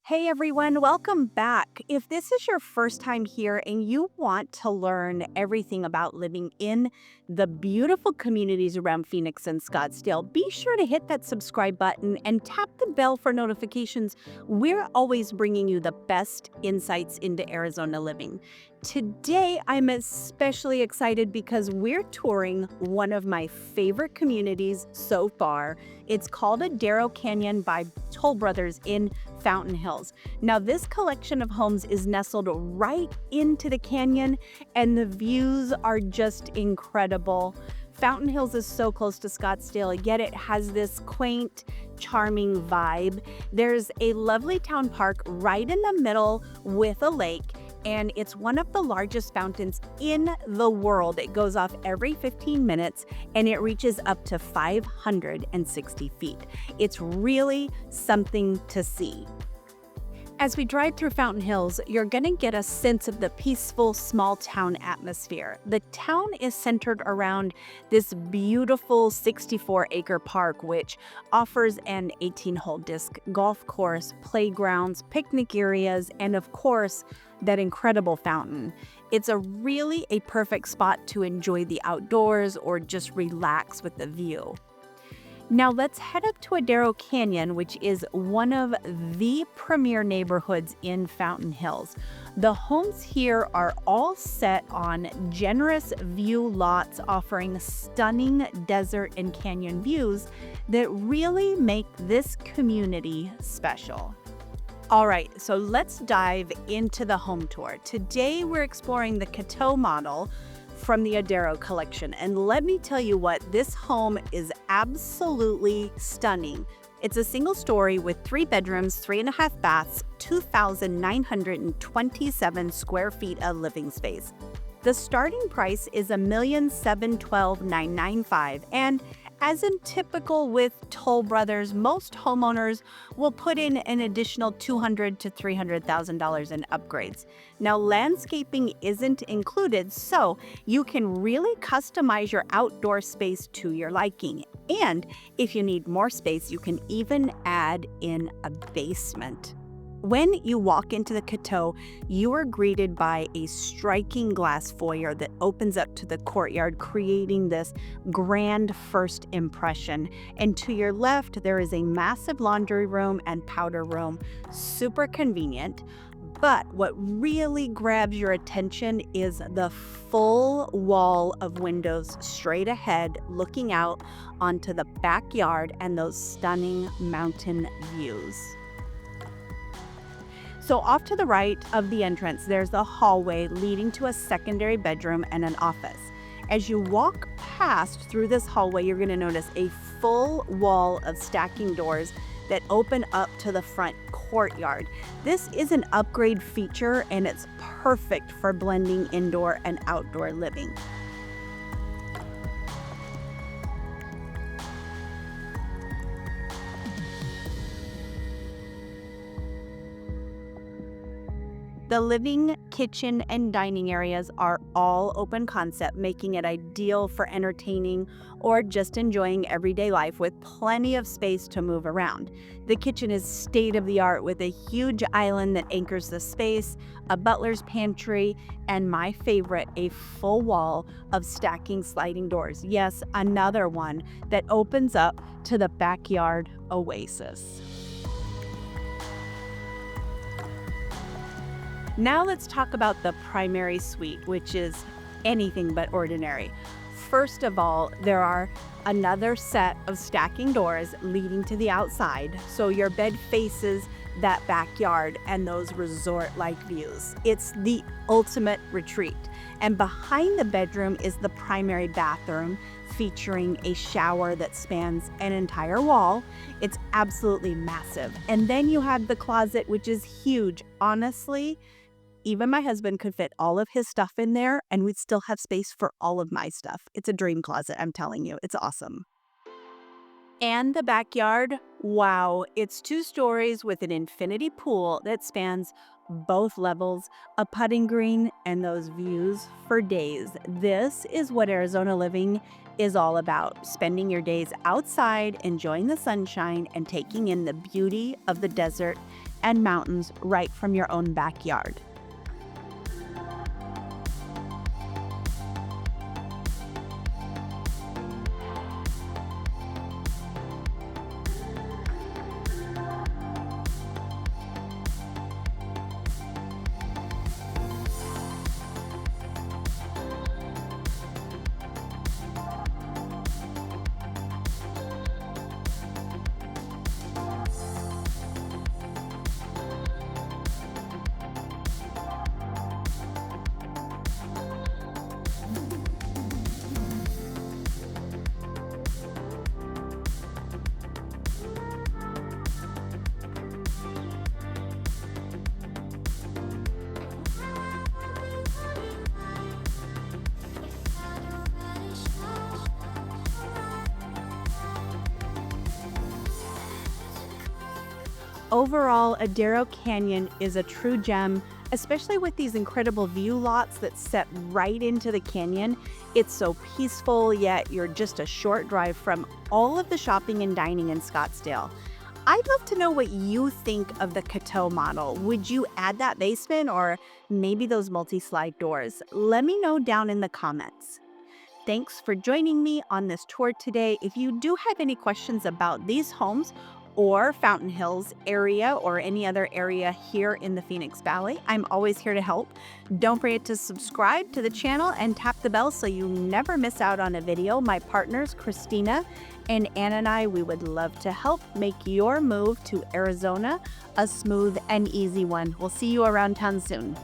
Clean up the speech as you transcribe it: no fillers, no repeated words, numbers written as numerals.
Hey everyone, welcome back. If this is your first time here and you want to learn everything about living in the beautiful communities around Phoenix and Scottsdale, be sure to hit that subscribe button and tap the bell for notifications. We're always bringing you the best insights into Arizona living. Today, I'm especially excited because we're touring one of my favorite communities so far. It's called Adero Canyon by Toll Brothers in Fountain Hills. Now, this collection of homes is nestled right into the canyon, and the views are just incredible. Fountain Hills is so close to Scottsdale, yet it has this quaint, charming vibe. There's a lovely town park right in the middle with a lake, and it's one of the largest fountains in the world. It goes off every 15 minutes, and it reaches up to 560 feet. It's really something to see. As we drive through Fountain Hills, you're going to get a sense of the peaceful small town atmosphere. The town is centered around this beautiful 64-acre park, which offers an 18-hole disc golf course, playgrounds, picnic areas, and of course, that incredible fountain. It's really a perfect spot to enjoy the outdoors or just relax with the view. Now let's head up to Adero Canyon, which is one of the premier neighborhoods in Fountain Hills. The homes here are all set on generous view lots offering stunning desert and canyon views that really make this community special. All right, so let's dive into the home tour. Today we're exploring the Catteau model from the Adero collection. And let me tell you what, this home is absolutely stunning. It's a single story with 3 bedrooms, 3.5 baths, 2,927 square feet of living space. The starting price is $1,712,995, and as in typical with Toll Brothers, most homeowners will put in an additional $200,000 to $300,000 in upgrades. Now, landscaping isn't included, so you can really customize your outdoor space to your liking. And if you need more space, you can even add in a basement. When you walk into the Catteau, you are greeted by a striking glass foyer that opens up to the courtyard, creating this grand first impression. And to your left, there is a massive laundry room and powder room, super convenient. But what really grabs your attention is the full wall of windows straight ahead, looking out onto the backyard and those stunning mountain views. So off to the right of the entrance, there's a hallway leading to a secondary bedroom and an office. As you walk past through this hallway, you're going to notice a full wall of stacking doors that open up to the front courtyard. This is an upgrade feature, and it's perfect for blending indoor and outdoor living. The living, kitchen, and dining areas are all open concept, making it ideal for entertaining or just enjoying everyday life with plenty of space to move around. The kitchen is state-of-the-art with a huge island that anchors the space, a butler's pantry, and my favorite, a full wall of stacking sliding doors. Yes, another one that opens up to the backyard oasis. Now let's talk about the primary suite, which is anything but ordinary. First of all, there are another set of stacking doors leading to the outside, so your bed faces that backyard and those resort-like views. It's the ultimate retreat. And behind the bedroom is the primary bathroom, featuring a shower that spans an entire wall. It's absolutely massive. And then you have the closet, which is huge. Honestly, even my husband could fit all of his stuff in there, and we'd still have space for all of my stuff. It's a dream closet, I'm telling you. It's awesome. And the backyard, wow, it's 2 stories with an infinity pool that spans both levels, a putting green, and those views for days. This is what Arizona living is all about, spending your days outside, enjoying the sunshine, and taking in the beauty of the desert and mountains right from your own backyard. Overall, Adero Canyon is a true gem, especially with these incredible view lots that set right into the canyon. It's so peaceful, yet you're just a short drive from all of the shopping and dining in Scottsdale. I'd love to know what you think of the Catteau model. Would you add that basement or maybe those multi-slide doors? Let me know down in the comments. Thanks for joining me on this tour today. If you do have any questions about these homes or Fountain Hills area or any other area here in the Phoenix Valley, I'm always here to help. Don't forget to subscribe to the channel and tap the bell so you never miss out on a video. My partners, Christina and Ann and I, we would love to help make your move to Arizona a smooth and easy one. We'll see you around town soon.